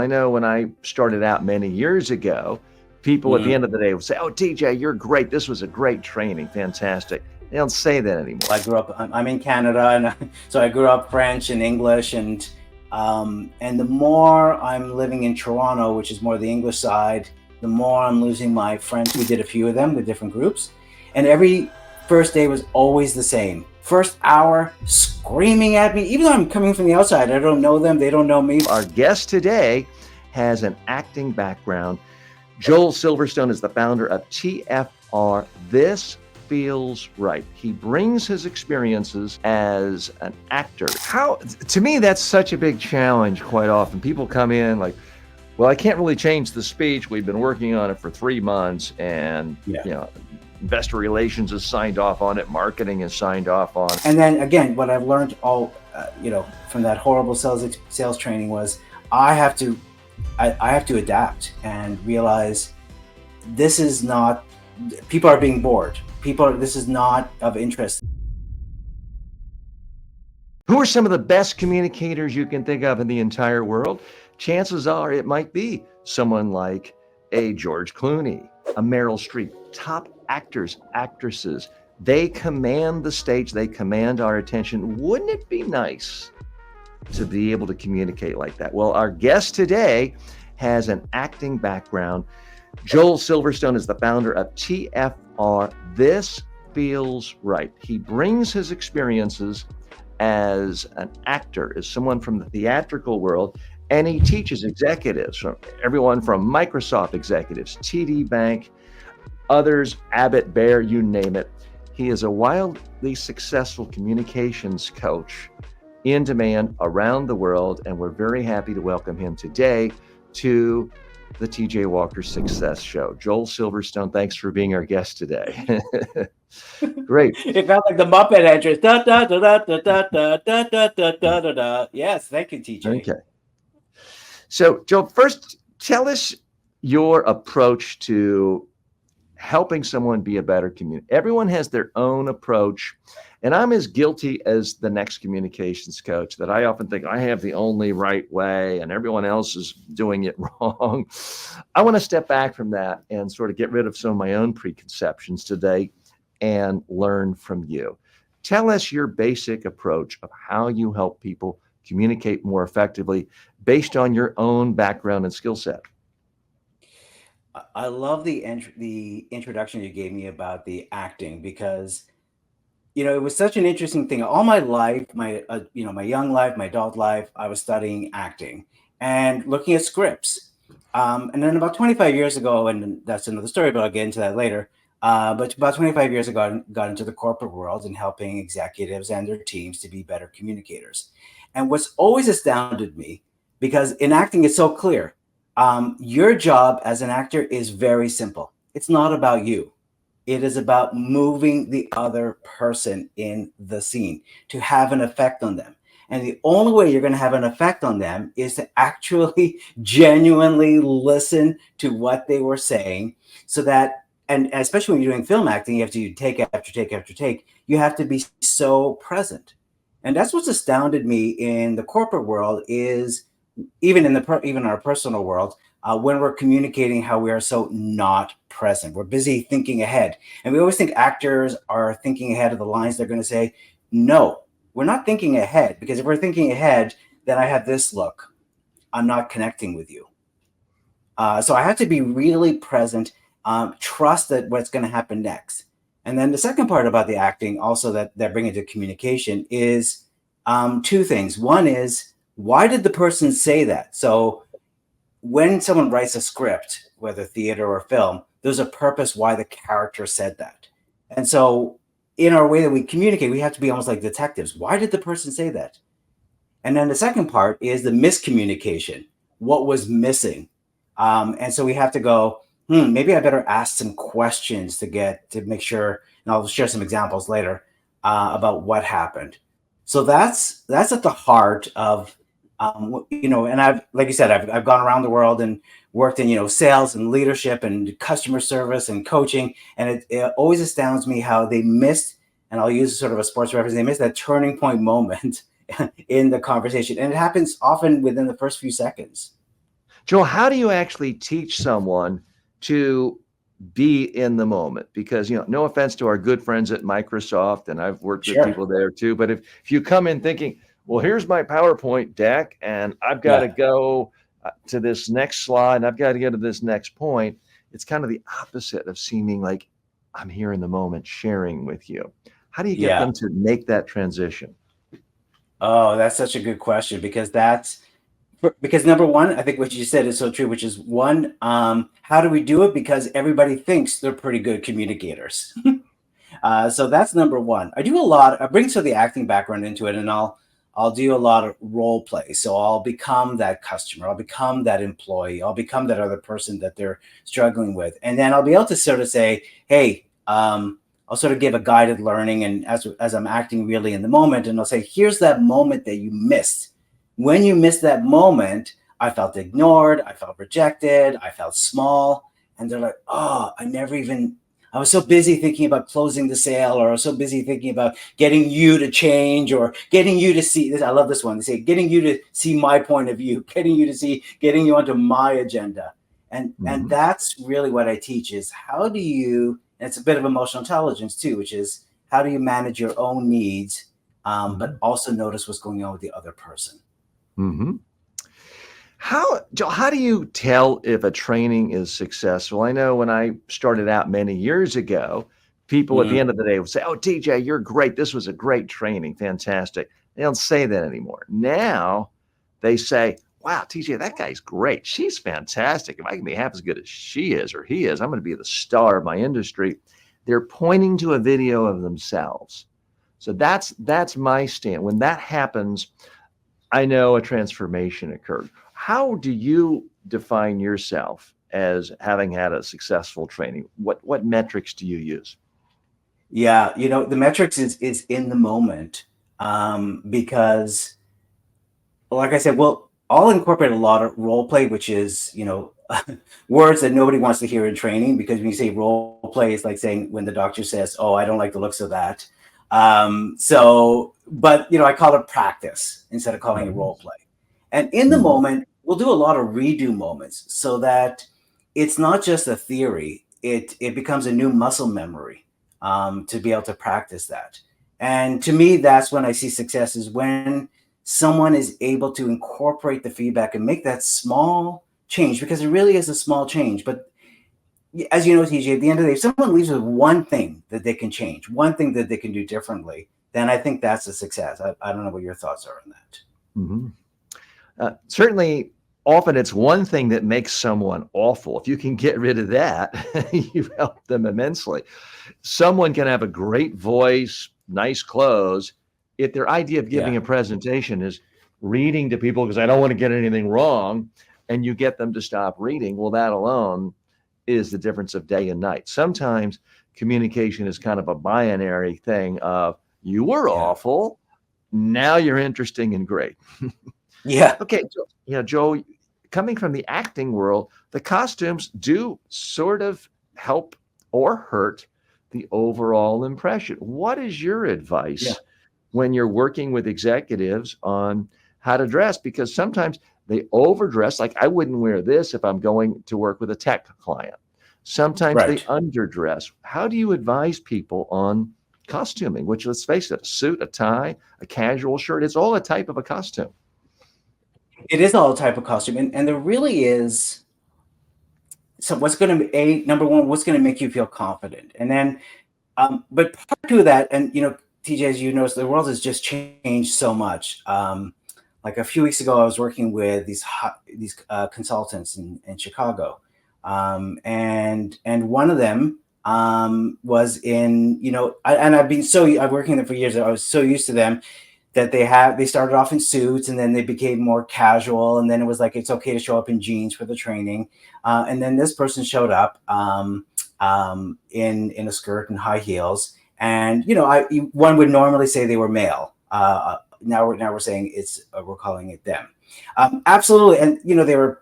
I know when I started out many years ago, people at the Mhm. end of the day would say, "Oh, TJ, you're great. This was a great training. Fantastic." They don't say that anymore. I grew up. I'm in Canada, and so I grew up French and English, and the more I'm living in Toronto, which is more the English side, the more I'm losing my friends. We did a few of them with different groups, and every first day was always the same. First hour, screaming at me, even though I'm coming from the outside. I don't know them; they don't know me. Our guest today has an acting background. Joel Silverstone is the founder of TFR. This feels right. He brings his experiences as an actor. How, to me, that's such a big challenge quite often. People come in like, well, I can't really change the speech. We've been working on it for 3 months, and investor relations has signed off on it. Marketing has signed off on it. And then again, what I've learned from that horrible sales training was I have to adapt and realize this is not, people are being bored. This is not of interest. Who are some of the best communicators you can think of in the entire world? Chances are it might be someone like a George Clooney, a Meryl Streep, top actors, actresses. They command the stage, they command our attention. Wouldn't it be nice to be able to communicate like that? Well, our guest today has an acting background. Joel Silverstone is the founder of TFR. This feels right. He brings his experiences as an actor, as someone from the theatrical world, and he teaches executives, from everyone from Microsoft executives, TD Bank, others, Abbott, Bear, you name it. He is a wildly successful communications coach in demand around the world, and we're very happy to welcome him today to the TJ Walker Success Show. Joel Silverstone, thanks for being our guest today. Great. It felt like the Muppet entrance. Da, da, da, da, da, da, da, da, da, da, da, da. Yes, thank you, TJ. Okay. So, Joel, first, tell us your approach to helping someone be a better communicator. Everyone has their own approach, and I'm as guilty as the next communications coach that I often think I have the only right way and everyone else is doing it wrong. I want to step back from that and sort of get rid of some of my own preconceptions today and learn from you. Tell us your basic approach of how you help people communicate more effectively based on your own background and skill set. I love the introduction you gave me about the acting, because it was such an interesting thing. All my life, my young life, my adult life, I was studying acting and looking at scripts. And then about 25 years ago, and that's another story, but I'll get into that later. But about 25 years ago, I got into the corporate world and helping executives and their teams to be better communicators. And what's always astounded me, because in acting, it's so clear. Your job as an actor is very simple. It's not about you. It is about moving the other person in the scene to have an effect on them. And the only way you're going to have an effect on them is to actually genuinely listen to what they were saying, so that, and especially when you're doing film acting, you have to do take after take after take. You have to be so present. And that's what's astounded me in the corporate world, is even even our personal world, when we're communicating, how we are so not present. We're busy thinking ahead, and we always think actors are thinking ahead of the lines they're going to say. No, we're not thinking ahead, because if we're thinking ahead, then I have this look. I'm not connecting with you. So I have to be really present, trust that what's going to happen next. And then the second part about the acting, also that bring into communication, is two things. One is, why did the person say that? So when someone writes a script, whether theater or film, there's a purpose why the character said that. And so in our way that we communicate, we have to be almost like detectives. Why did the person say that? And then the second part is the miscommunication. What was missing? And so we have to go, maybe I better ask some questions to make sure, and I'll share some examples later about what happened. So that's at the heart of, and I've, like you said, I've gone around the world and worked in, sales and leadership and customer service and coaching. And it always astounds me how they missed, and I'll use sort of a sports reference, they missed that turning point moment in the conversation. And it happens often within the first few seconds. Joel, how do you actually teach someone to be in the moment? Because, no offense to our good friends at Microsoft, and I've worked with Sure. people there too, but if you come in thinking, well, here's my PowerPoint deck, and I've got Yeah. to go to this next slide, and I've got to get to this next point, it's kind of the opposite of seeming like I'm here in the moment sharing with you. How do you get Yeah. them to make that transition? Oh, that's such a good question because number one, I think what you said is so true, which is one, how do we do it? Because everybody thinks they're pretty good communicators. So that's number one. I do a lot. I bring some of the acting background into it, and I'll do a lot of role play. So I'll become that customer. I'll become that employee. I'll become that other person that they're struggling with, and then I'll be able to sort of say, "Hey," I'll sort of give a guided learning, and as I'm acting really in the moment, and I'll say, "Here's that moment that you missed. When you missed that moment, I felt ignored. I felt rejected. I felt small." And they're like, "Oh, I was so busy thinking about closing the sale, or I was so busy thinking about getting you to change, or getting you to see this." I love this one. They say, getting you to see my point of view, getting you onto my agenda. And Mhm. that's really what I teach is how do you, and it's a bit of emotional intelligence too, which is how do you manage your own needs, but Mhm. also notice what's going on with the other person. Mhm. Joel, how do you tell if a training is successful? I know when I started out many years ago, people at the Mm, end of the day would say, "Oh, TJ, you're great. This was a great training. Fantastic." They don't say that anymore. Now they say, "Wow, TJ, that guy's great. She's fantastic. If I can be half as good as she is or he is, I'm going to be the star of my industry." They're pointing to a video of themselves. So that's my stand. When that happens, I know a transformation occurred. How do you define yourself as having had a successful training? What metrics do you use? yeah, the metrics is in the moment, because like I said, well, I'll incorporate a lot of role play, which is, words that nobody wants to hear in training. Because when you say role play, it's like saying when the doctor says, "Oh, I don't like the looks of that." But I call it practice instead of calling it Mhm, role play. And in the mhm, moment, we'll do a lot of redo moments so that it's not just a theory; it becomes a new muscle memory, to be able to practice that. And to me, that's when I see success is when someone is able to incorporate the feedback and make that small change, because it really is a small change. But as you know, TJ, at the end of the day, if someone leaves with one thing that they can change, one thing that they can do differently, then I think that's a success. I don't know what your thoughts are on that. mhm. Certainly, often it's one thing that makes someone awful. If you can get rid of that, you've helped them immensely. Someone can have a great voice, nice clothes. If their idea of Yeah, giving a presentation is reading to people because I don't want to get anything wrong, and you get them to stop reading, well, that alone is the difference of day and night. Sometimes communication is kind of a binary thing of you were yeah, awful, now you're interesting and great. yeah, Okay, so, Joe, coming from the acting world, the costumes do sort of help or hurt the overall impression. What is your yeah. advice when you're working with executives on how to dress? Because sometimes they overdress, like I wouldn't wear this if I'm going to work with a tech client. Sometimes they Right. underdress. How do you advise people on costuming, which, let's face it, a suit, a tie, a casual shirt, it's all a type of a costume. It is all type of costume, and there really is. So what's going to a number one? What's going to make you feel confident, and then but part two of that, and TJ, as you noticed, the world has just changed so much. Like a few weeks ago, I was working with these consultants in Chicago, and one of them was in and I've working there for years. I was so used to them that they started off in suits, and then they became more casual, and then it was like it's okay to show up in jeans for the training, and then this person showed up in a skirt and high heels, and one would normally say they were male. Now we're saying we're calling it them. Absolutely, and they were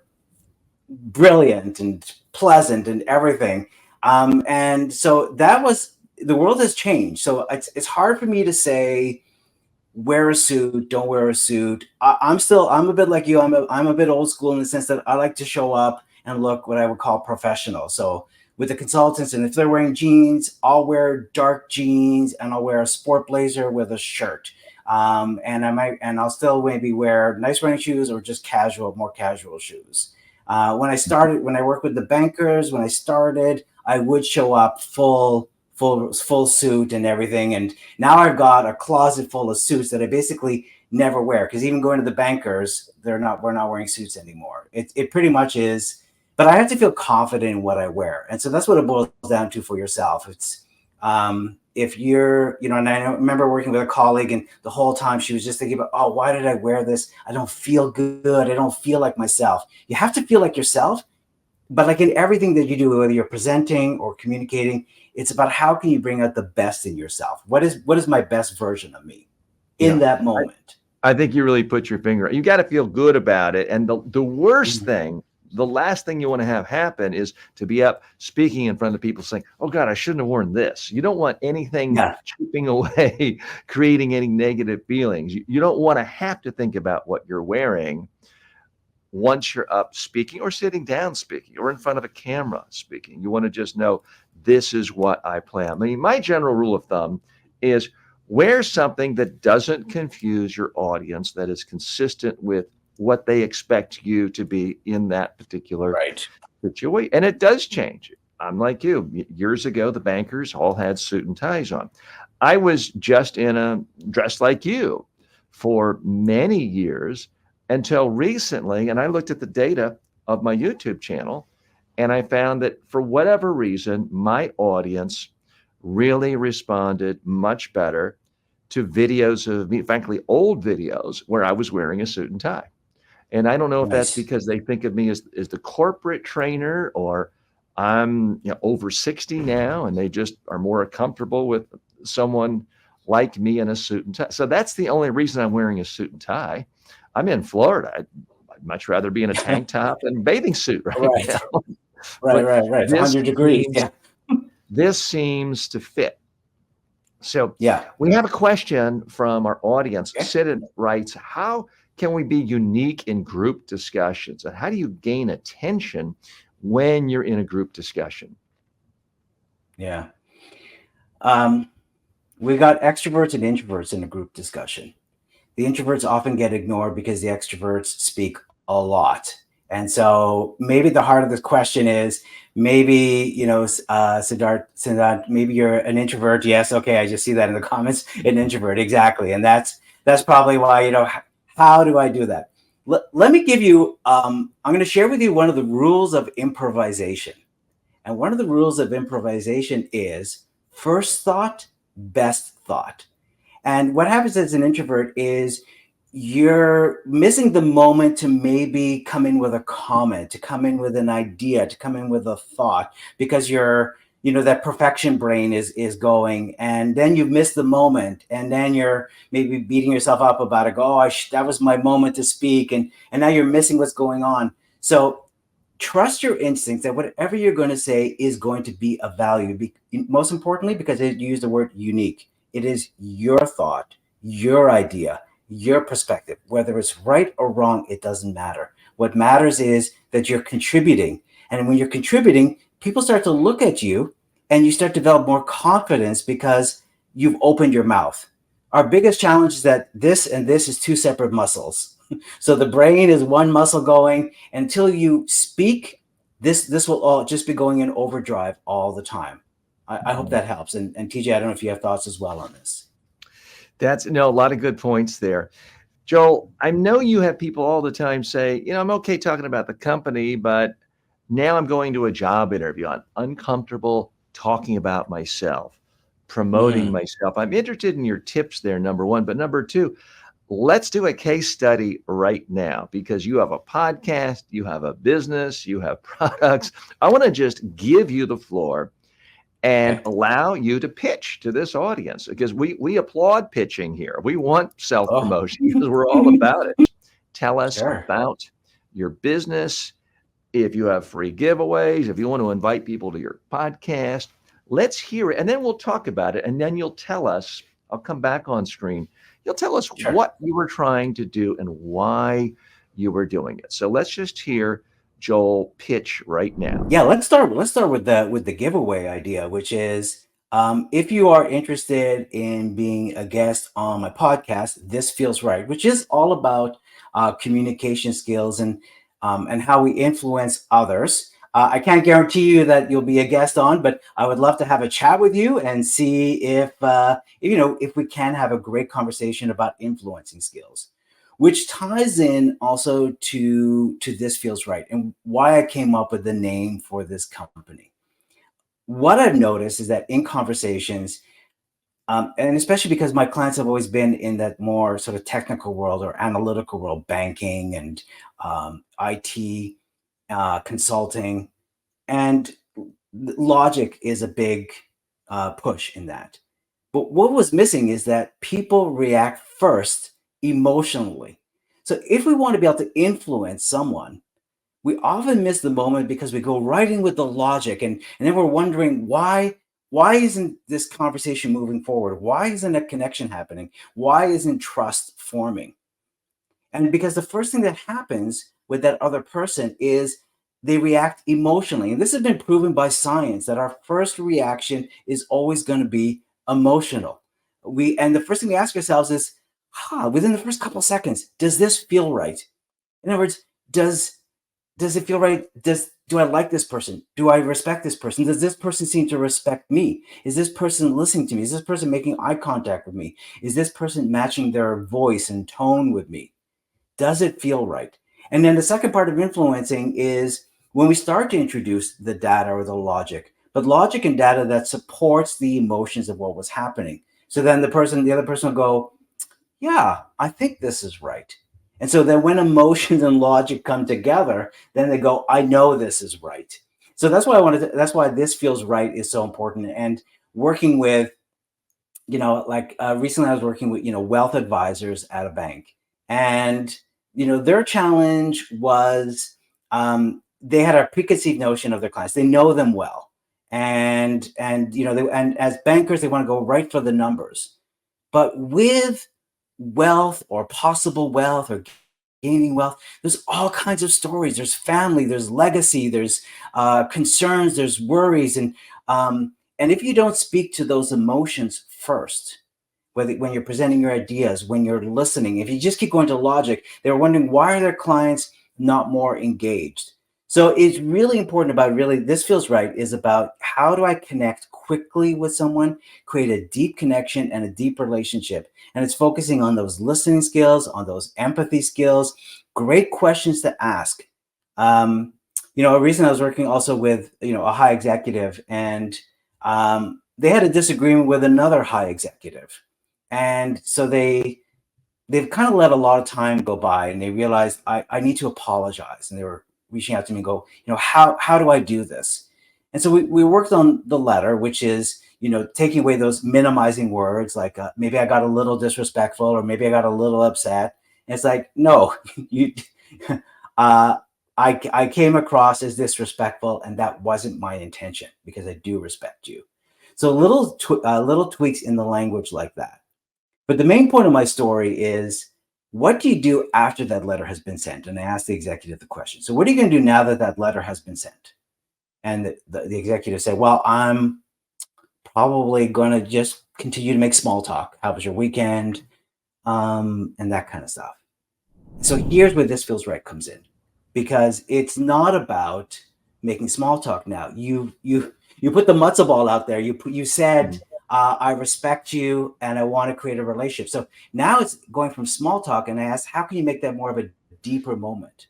brilliant and pleasant and everything. And so that was the world has changed. So it's hard for me to say wear a suit, don't wear a suit. I'm a bit like you. I'm a bit old school in the sense that I like to show up and look what I would call professional. So with the consultants, and if they're wearing jeans, I'll wear dark jeans and I'll wear a sport blazer with a shirt. And I'll still maybe wear nice running shoes or just more casual shoes. When I worked with the bankers, when I started, I would show up full suit and everything. And now I've got a closet full of suits that I basically never wear, because even going to the bankers, we're not wearing suits anymore. It pretty much is, but I have to feel confident in what I wear. And so that's what it boils down to for yourself. It's if you're, and I remember working with a colleague, and the whole time she was just thinking about, oh, why did I wear this? I don't feel good. I don't feel like myself. You have to feel like yourself, but like in everything that you do, whether you're presenting or communicating, it's about how can you bring out the best in yourself? What is my best version of me in that moment? I think you really put your finger. You got to feel good about it. And the worst thing, the last thing you want to have happen is to be up speaking in front of people saying, oh God, I shouldn't have worn this. You don't want anything chipping away, creating any negative feelings. You don't want to have to think about what you're wearing once you're up speaking or sitting down speaking or in front of a camera speaking. You want to just know, this is what I plan. I mean, my general rule of thumb is wear something that doesn't confuse your audience, that is consistent with what they expect you to be in that particular situation. And it does change. I'm like you. Years ago, the bankers all had suit and ties on. I was just in a dress like you for many years until recently. And I looked at the data of my YouTube channel, and I found that for whatever reason, my audience really responded much better to videos of me, frankly, old videos where I was wearing a suit and tie. And I don't know if that's because they think of me as the corporate trainer, or I'm over 60 now and they just are more comfortable with someone like me in a suit and tie. So that's the only reason I'm wearing a suit and tie. I'm in Florida. I'd much rather be in a tank top and bathing suit right now. Right. 100 degrees. This seems to fit. So we have a question from our audience. Sid writes, how can we be unique in group discussions? And how do you gain attention when you're in a group discussion? Yeah. We got extroverts and introverts in a group discussion. The introverts often get ignored because the extroverts speak a lot. And so maybe the heart of this question is, maybe, Siddharth, maybe you're an introvert. Yes. Okay. I just see that in the comments, an introvert. Exactly. And that's probably why, how do I do that? Let me give you, I'm going to share with you one of the rules of improvisation. And one of the rules of improvisation is first thought, best thought. And what happens as an introvert is you're missing the moment to maybe come in with a comment, to come in with an idea, to come in with a thought, because that perfection brain is going, and then you've missed the moment, and then you're maybe beating yourself up about it. That was my moment to speak, and now you're missing what's going on. So trust your instincts that whatever you're going to say is going to be of value. Most importantly, because you use the word unique. It is your thought, your idea, your perspective. Whether it's right or wrong, it doesn't matter. What matters is that you're contributing. And when you're contributing, people start to look at you and you start to develop more confidence because you've opened your mouth. Our biggest challenge is that this is two separate muscles. So the brain is one muscle going. Until you speak, this will all just be going in overdrive all the time. I hope that helps. And TJ, I don't know if you have thoughts as well on this. That's a lot of good points there. Joel, I know you have people all the time say, I'm okay talking about the company, but now I'm going to a job interview. I'm uncomfortable talking about myself, promoting myself. I'm interested in your tips there, number one. But number two, let's do a case study right now, because you have a podcast, you have a business, you have products. I want to just give you the floor and allow you to pitch to this audience, because we applaud pitching here. We want self-promotion because we're all about it. Tell us about your business. If you have free giveaways, if you want to invite people to your podcast, let's hear it. And then we'll talk about it. And then you'll tell us, I'll come back on screen. You'll tell us Sure. what you were trying to do and why you were doing it. So let's just hear Joel pitch right now. Yeah, let's start with the giveaway idea, which is if you are interested in being a guest on my podcast, This Feels Right, which is all about communication skills and how we influence others. I can't guarantee you that you'll be a guest on, but I would love to have a chat with you and see if we can have a great conversation about influencing skills, which ties in also to This Feels Right and why I came up with the name for this company. What I've noticed is that in conversations, and especially because my clients have always been in that more sort of technical world or analytical world, banking and IT, consulting, and logic is a big push in that. But what was missing is that people react first emotionally. So if we want to be able to influence someone, we often miss the moment because we go right in with the logic and then we're wondering why isn't this conversation moving forward? Why isn't a connection happening? Why isn't trust forming? And because the first thing that happens with that other person is they react emotionally. And this has been proven by science that our first reaction is always going to be emotional. And the first thing we ask ourselves is, within the first couple of seconds, does this feel right? In other words, does does it feel right? Do I like this person? Do I respect this person? Does this person seem to respect me? Is this person listening to me? Is this person making eye contact with me? Is this person matching their voice and tone with me? Does it feel right? And then the second part of influencing is when we start to introduce the data or the logic, but logic and data that supports the emotions of what was happening. So then the other person will go, yeah, I think this is right. And so then when emotions and logic come together, then they go, I know this is right. So that's why This Feels Right is so important. And working with, recently I was working with, wealth advisors at a bank. And, their challenge was they had a preconceived notion of their clients. They know them well. And as bankers, they want to go right for the numbers. But with wealth or possible wealth or gaining wealth, there's all kinds of stories. There's family, there's legacy, there's concerns, there's worries. And if you don't speak to those emotions first, whether when you're presenting your ideas, when you're listening, if you just keep going to logic, they're wondering why are their clients not more engaged? So it's really important about really This Feels Right is about how do I connect quickly with someone, create a deep connection and a deep relationship. And it's focusing on those listening skills, on those empathy skills, great questions to ask. Recently I was working also with, a high executive and they had a disagreement with another high executive. And so they've kind of let a lot of time go by and they realized I need to apologize. And they were reaching out to me and go, how do I do this? And so we worked on the letter, which is, taking away those minimizing words like maybe I got a little disrespectful or maybe I got a little upset. And it's like, no, you, uh, I came across as disrespectful and that wasn't my intention because I do respect you. So little tweaks in the language like that. But the main point of my story is what do you do after that letter has been sent? And I asked the executive the question. So what are you going to do now that that letter has been sent? And the executive said, well, I'm probably going to just continue to make small talk. How was your weekend? And that kind of stuff. So here's where This Feels Right comes in, because it's not about making small talk now. You put the matzo ball out there. You said I respect you and I want to create a relationship. So now it's going from small talk, and I asked, how can you make that more of a deeper moment?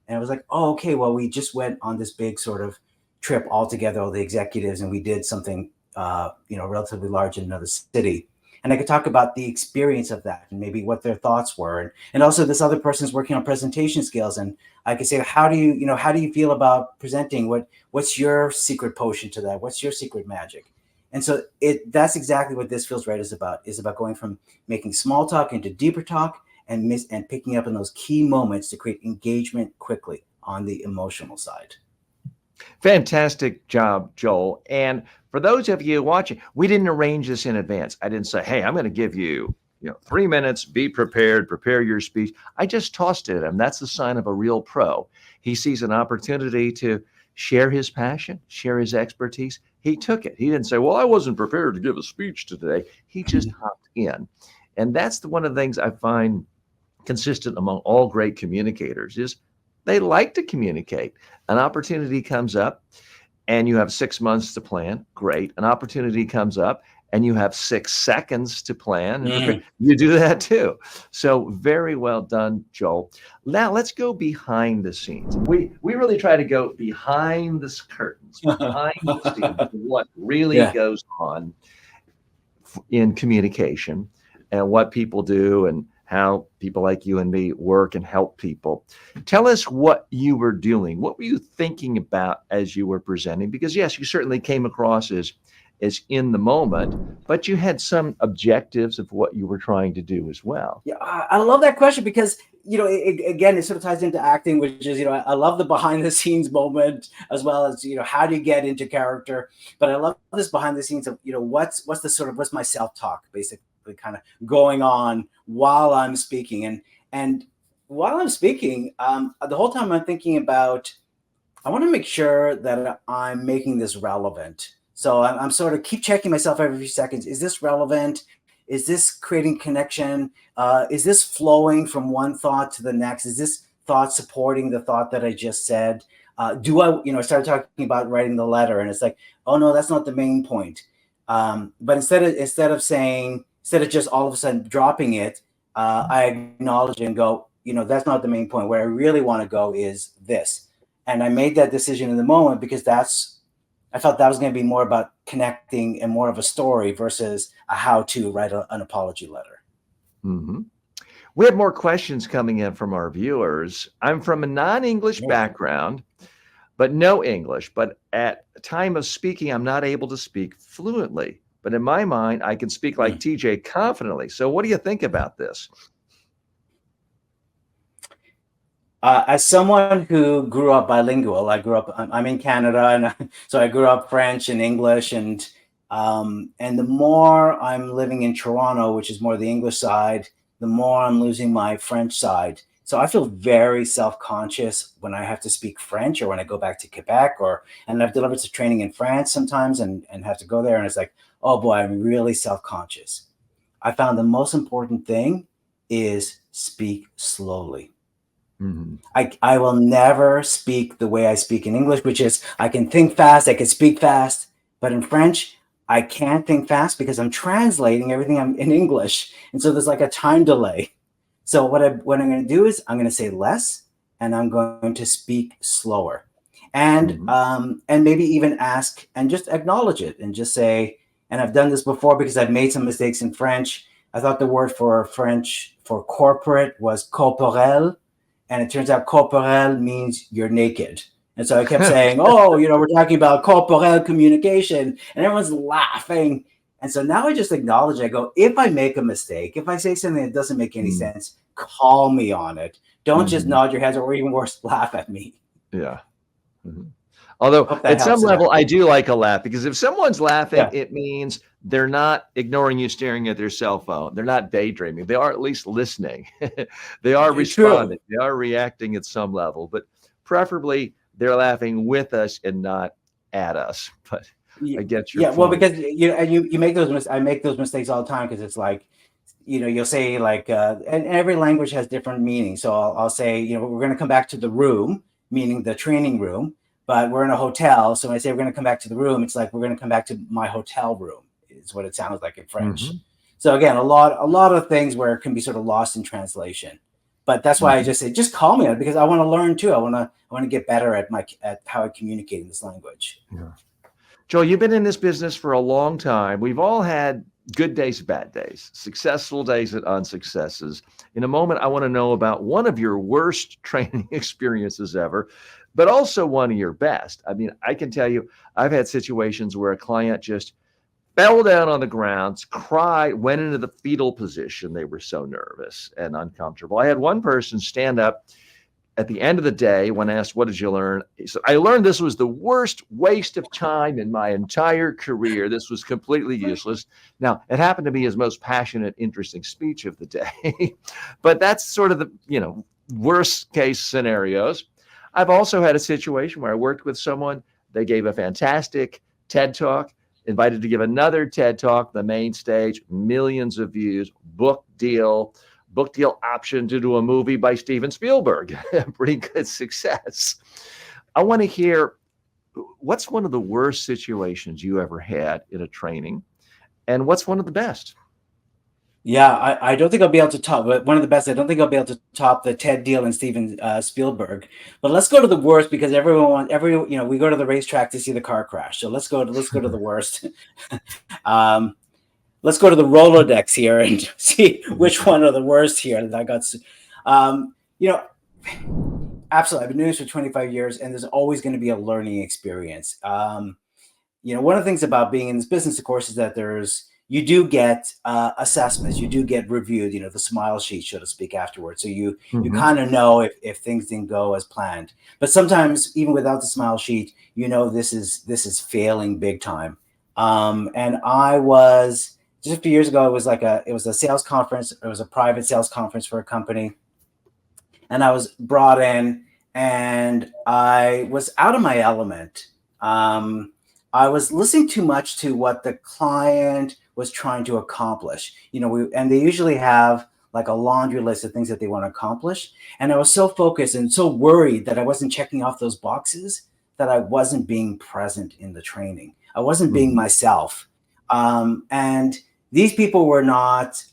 And I was like, oh, okay, well, we just went on this big sort of trip all together, all the executives, and we did something, relatively large in another city. And I could talk about the experience of that and maybe what their thoughts were. And also this other person's working on presentation skills. And I could say, how do you feel about presenting? What's your secret potion to that? What's your secret magic? And so that's exactly what This Feels Right is about going from making small talk into deeper talk and picking up on those key moments to create engagement quickly on the emotional side. Fantastic job, Joel. And for those of you watching, we didn't arrange this in advance. I didn't say, hey, I'm going to give you 3 minutes, be prepared, prepare your speech. I just tossed it at him. That's the sign of a real pro. He sees an opportunity to share his passion, share his expertise. He took it. He didn't say, well, I wasn't prepared to give a speech today. He just hopped in. And that's one of the things I find consistent among all great communicators is they like to communicate. An opportunity comes up and you have 6 months to plan. Great. An opportunity comes up and you have 6 seconds to plan and prepare. You do that too. So very well done, Joel. Now let's go behind the scenes. We really try to go behind the curtains, behind the scenes, what really goes on in communication and what people do and how people like you and me work and help people. Tell us what you were doing. What were you thinking about as you were presenting? Because yes, you certainly came across as in the moment, but you had some objectives of what you were trying to do as well. Yeah, I love that question because, again, it sort of ties into acting, which is, I love the behind the scenes moment as well as, how do you get into character? But I love this behind the scenes of, what's my self-talk basically kind of going on while I'm speaking. And while I'm speaking, the whole time I'm thinking about, I want to make sure that I'm making this relevant. So I'm sort of keep checking myself every few seconds. Is this relevant? Is this creating connection? Is this flowing from one thought to the next? Is this thought supporting the thought that I just said? Do I started talking about writing the letter and it's like, oh no, that's not the main point. But instead of just all of a sudden dropping it, I acknowledge and go, that's not the main point. Where I really want to go is this. And I made that decision in the moment because I felt that was going to be more about connecting and more of a story versus a how to write an apology letter. Mm-hmm. We have more questions coming in from our viewers. I'm from a non-English background, but no English. But at the time of speaking, I'm not able to speak fluently. But in my mind, I can speak like TJ confidently. So what do you think about this? As someone who grew up bilingual, I'm in Canada, and so I grew up French and English, and the more I'm living in Toronto, which is more the English side, the more I'm losing my French side. So I feel very self-conscious when I have to speak French or when I go back to Quebec and I've delivered some training in France sometimes and have to go there. And it's like, oh boy, I'm really self-conscious. I found the most important thing is speak slowly. Mm-hmm. I will never speak the way I speak in English, which is I can think fast, I can speak fast, but in French, I can't think fast because I'm translating everything in English. And so there's like a time delay. So what I'm going to do is I'm going to say less and I'm going to speak slower and maybe even ask and just acknowledge it and just say, and I've done this before because I've made some mistakes in French. I thought the word for French for corporate was corporel. And it turns out corporel means you're naked. And so I kept saying, we're talking about corporel communication and everyone's laughing. And so now I just acknowledge, I go, if I make a mistake, if I say something that doesn't make any sense, call me on it. Don't just nod your heads or even worse, laugh at me. Yeah. Mm-hmm. Although at some level, I do like a laugh because if someone's laughing, it means they're not ignoring you staring at their cell phone. They're not daydreaming. They are at least listening. They are responding. True. They are reacting at some level, but preferably they're laughing with us and not at us. But I get your point. Well, because you make those I make those mistakes all the time because it's like, you'll say like, and every language has different meanings. So I'll say, we're going to come back to the room, meaning the training room. But we're in a hotel. So when I say we're going to come back to the room, it's like we're going to come back to my hotel room is what it sounds like in French. Mm-hmm. So again, a lot of things where it can be sort of lost in translation. But that's why I just say, just call me on it because I want to learn too. I want to get better at how I communicate in this language. Yeah. Joel, you've been in this business for a long time. We've all had good days, bad days, successful days and unsuccesses. In a moment, I want to know about one of your worst training experiences ever, but also one of your best. I mean, I can tell you, I've had situations where a client just fell down on the ground, cried, went into the fetal position. They were so nervous and uncomfortable. I had one person stand up at the end of the day, when asked, what did you learn? He said, I learned this was the worst waste of time in my entire career. This was completely useless. Now, it happened to be his most passionate, interesting speech of the day. But that's sort of the, worst case scenarios. I've also had a situation where I worked with someone, they gave a fantastic TED talk, invited to give another TED talk, the main stage, millions of views, book deal option to do a movie by Steven Spielberg. Pretty good success. I want to hear, what's one of the worst situations you ever had in a training, and what's one of the best? Yeah, I don't think I'll be able to top, but one of the best. I don't think I'll be able to top the TED deal and Steven Spielberg. But let's go to the worst, because we go to the racetrack to see the car crash. So let's go to the worst. um, let's go to the Rolodex here and see which one are the worst here that I got. Um, you know, Absolutely. I've been doing this for 25 years, and there's always going to be a learning experience. One of the things about being in this business, of course, is that you do get assessments, you do get reviewed, the smile sheet, so to speak, afterwards. So you kind of know if things didn't go as planned. But sometimes, even without the smile sheet, this is failing big time. And I was just a few years ago. It was a sales conference. It was a private sales conference for a company, and I was brought in, and I was out of my element. I was listening too much to what the client was trying to accomplish. And they usually have like a laundry list of things that they want to accomplish. And I was so focused and so worried that I wasn't checking off those boxes, that I wasn't being present in the training. I wasn't being myself. And these people were not,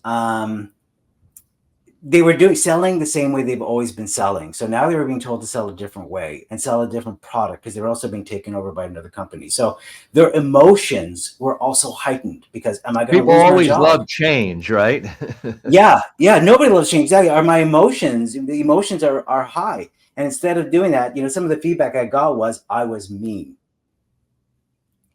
they were selling the same way they've always been selling. So now they were being told to sell a different way and sell a different product, because they were also being taken over by another company. So their emotions were also heightened, because am I going to lose my job? People always love change, right? Yeah. Nobody loves change. Exactly. The emotions are high. And instead of doing that, some of the feedback I got was I was mean.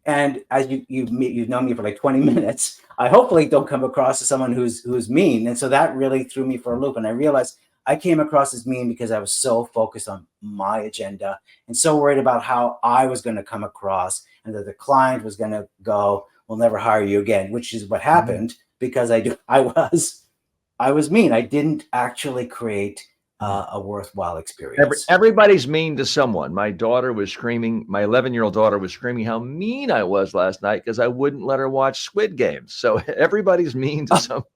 And as you've known me for like 20 minutes, I hopefully don't come across as someone who's mean. And so that really threw me for a loop. And I realized I came across as mean because I was so focused on my agenda and so worried about how I was going to come across, and that the client was going to go, we'll never hire you again, which is what happened, because I was mean. I didn't actually create a worthwhile experience. Everybody's mean to someone. My daughter was screaming, my 11-year-old daughter was screaming how mean I was last night because I wouldn't let her watch Squid Games. So everybody's mean to someone.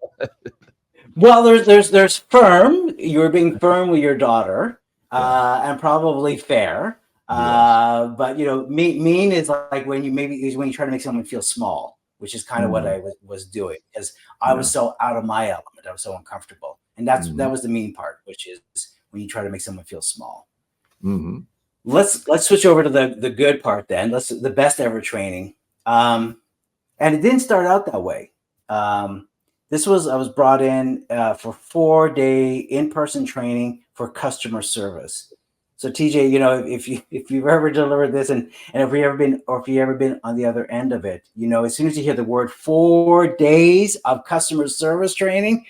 Well, there's firm. You're being firm with your daughter, and probably fair. Yes. But mean is like when you try to make someone feel small, which is kind of what I was doing, because I was so out of my element. I was so uncomfortable. And that was the mean part, which is when you try to make someone feel small. Let's switch over to the good part then. The best ever training. And it didn't start out that way. I was brought in for 4-day in-person training for customer service. So TJ, if you've ever delivered this, and if you ever been on the other end of it, as soon as you hear the word 4 days of customer service training,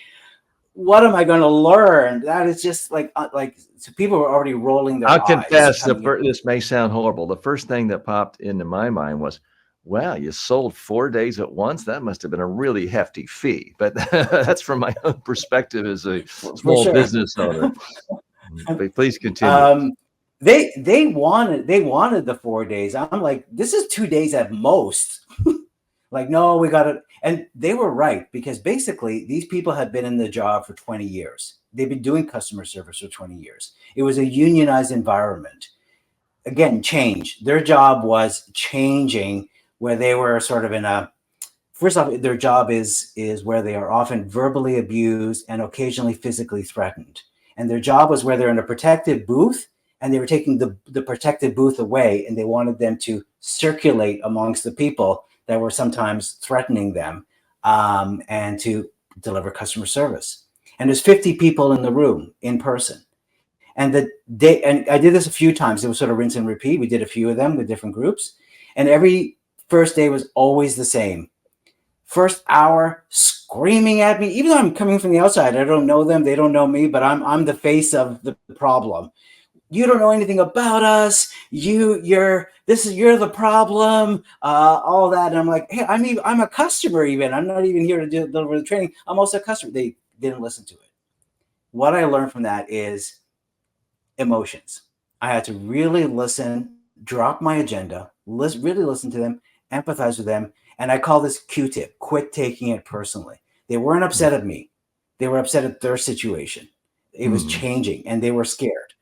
what am I going to learn? That is just so people were already rolling their eyes. I'll confess, this may sound horrible. The first thing that popped into my mind was, wow, you sold 4 days at once? That must have been a really hefty fee. But that's from my own perspective as a small business owner. But please continue. They wanted the 4 days. I'm like, this is 2 days at most. Like, no, we got it. And they were right, because basically these people had been in the job for 20 years. They've been doing customer service for 20 years. It was a unionized environment. Again, change. Their job was changing, where they were sort of first off, their job is where they are often verbally abused and occasionally physically threatened. And their job was where they're in a protected booth, and they were taking the protected booth away, and they wanted them to circulate amongst the people that were sometimes threatening them, and to deliver customer service. And there's 50 people in the room in person. And I did this a few times. It was sort of rinse and repeat. We did a few of them with different groups. And every first day was always the same. First hour, screaming at me, even though I'm coming from the outside. I don't know them. They don't know me, but I'm the face of the problem. you don't know anything about us. You're the problem. All that. And I'm like, hey, I'm a customer. Even I'm not even here to deliver the training. I'm also a customer. They didn't listen to it. What I learned from that is emotions. I had to really listen, drop my agenda, really listen to them, empathize with them. And I call this Q-tip: quit taking it personally. They weren't upset at me. They were upset at their situation. It was Mhm. changing and they were scared.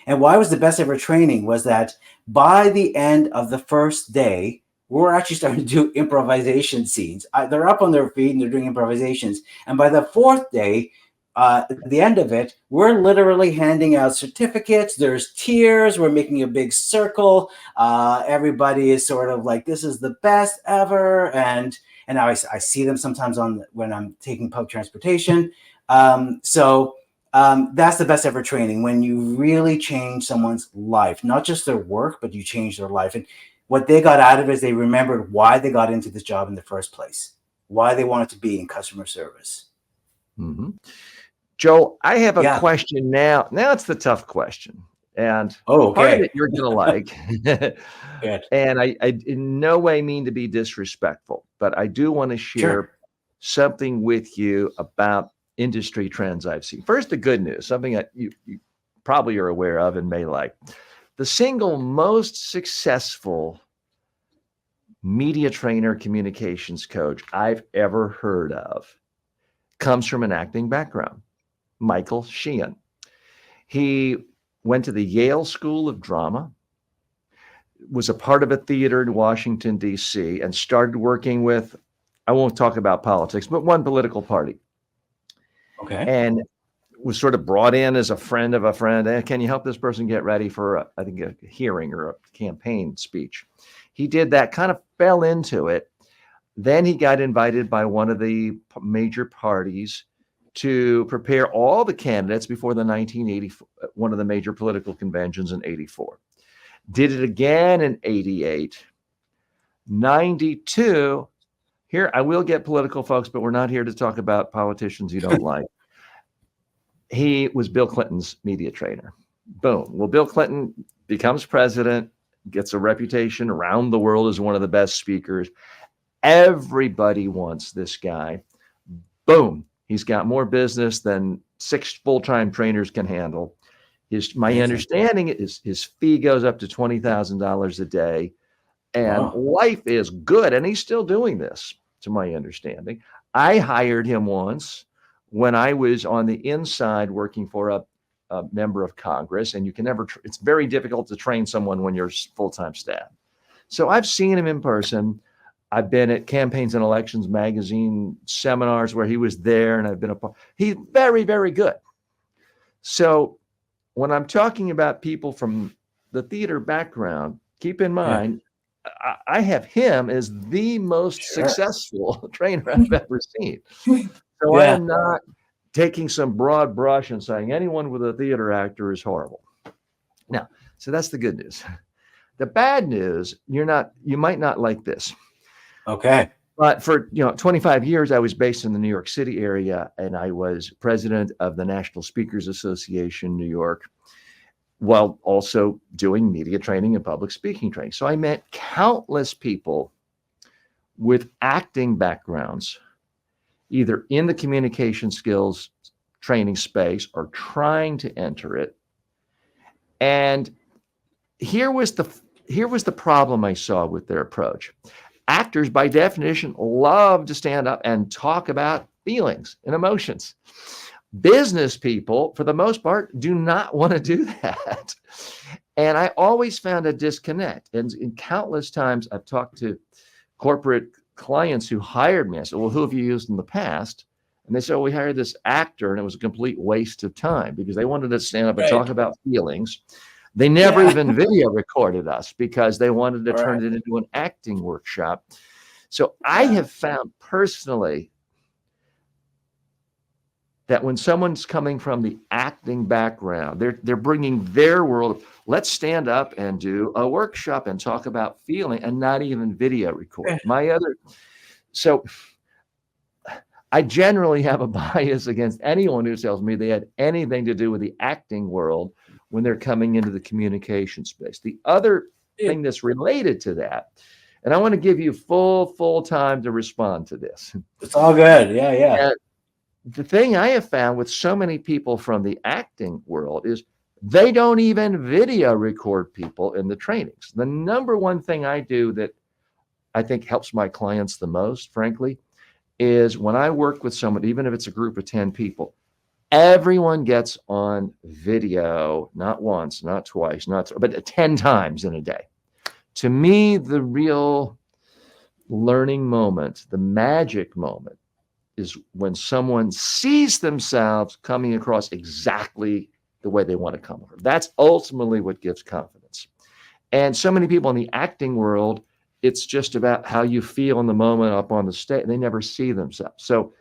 And why was the best ever training was that by the end of the first day, we're actually starting to do improvisation scenes. They're up on their feet and they're doing improvisations. And by the fourth day, at the end of it, we're literally handing out certificates. There's tears. We're making a big circle. Everybody is sort of like, "This is the best ever," and I see them sometimes when I'm taking public transportation. That's the best ever training, when you really change someone's life, not just their work, but you change their life. And what they got out of it is they remembered why they got into this job in the first place, why they wanted to be in customer service. Mhm. Joe, I have a Yeah. question now. Now it's the tough question, and Oh, part of okay. it you're gonna like. Good. And I in no way mean to be disrespectful, but I do want to Sure. share something with you about industry trends I've seen. First, the good news, something that you probably are aware of and may like. The single most successful media trainer, communications coach I've ever heard of comes from an acting background, Michael Sheehan. He went to the Yale School of Drama, was a part of a theater in Washington, D.C., and started working with, I won't talk about politics, but one political party. Okay. And was sort of brought in as a friend of a friend. Can you help this person get ready for, I think, a hearing or a campaign speech? He did that, kind of fell into it. Then he got invited by one of the major parties to prepare all the candidates before the 1984, one of the major political conventions in 84. Did it again in 88, 92. Here, I will get political, folks, but we're not here to talk about politicians you don't like. He was Bill Clinton's media trainer. Boom. Well, Bill Clinton becomes president, gets a reputation around the world as one of the best speakers. Everybody wants this guy. Boom. He's got more business than 6 full-time trainers can handle. My Amazing. understanding is his fee goes up to $20,000 a day, and Wow. life is good. And he's still doing this, to my understanding. I hired him once when I was on the inside working for a member of Congress, and you can never, it's very difficult to train someone when you're full-time staff. So I've seen him in person. I've been at Campaigns and Elections magazine seminars where he was there, and I've been a part. He's very, very good. So when I'm talking about people from the theater background, keep in Yeah. mind, I have him as the most Sure. successful trainer I've ever seen. So I Yeah. am not taking some broad brush and saying anyone with a theater actor is horrible. Now, so that's the good news. The bad news, you might not like this. Okay. But for 25 years, I was based in the New York City area, and I was president of the National Speakers Association, New York, while also doing media training and public speaking training. So I met countless people with acting backgrounds, either in the communication skills training space or trying to enter it. And here was the problem I saw with their approach. Actors, by definition, love to stand up and talk about feelings and emotions. Business people, for the most part, do not want to do that. And I always found a disconnect. And in countless times, I've talked to corporate clients who hired me. I said, well, who have you used in the past? And they said, well, we hired this actor, and it was a complete waste of time because they wanted to stand up and Right. talk about feelings. They never Yeah. even video recorded us because they wanted to All right. turn it into an acting workshop. So I Yeah. have found personally that when someone's coming from the acting background, they're bringing their world. Let's stand up and do a workshop and talk about feeling, and not even video record. Yeah. So I generally have a bias against anyone who tells me they had anything to do with the acting world when they're coming into the communication space. The other Yeah. thing that's related to that, and I want to give you full time to respond to this. It's all good. Yeah, yeah. And the thing I have found with so many people from the acting world is they don't even video record people in the trainings. The number one thing I do that I think helps my clients the most, frankly, is when I work with someone, even if it's a group of 10 people, everyone gets on video, not once, not twice, but 10 times in a day. To me, the real learning moment, the magic moment, is when someone sees themselves coming across exactly the way they want to come across. That's ultimately what gives confidence. And so many people in the acting world, it's just about how you feel in the moment up on the stage. They never see themselves. So,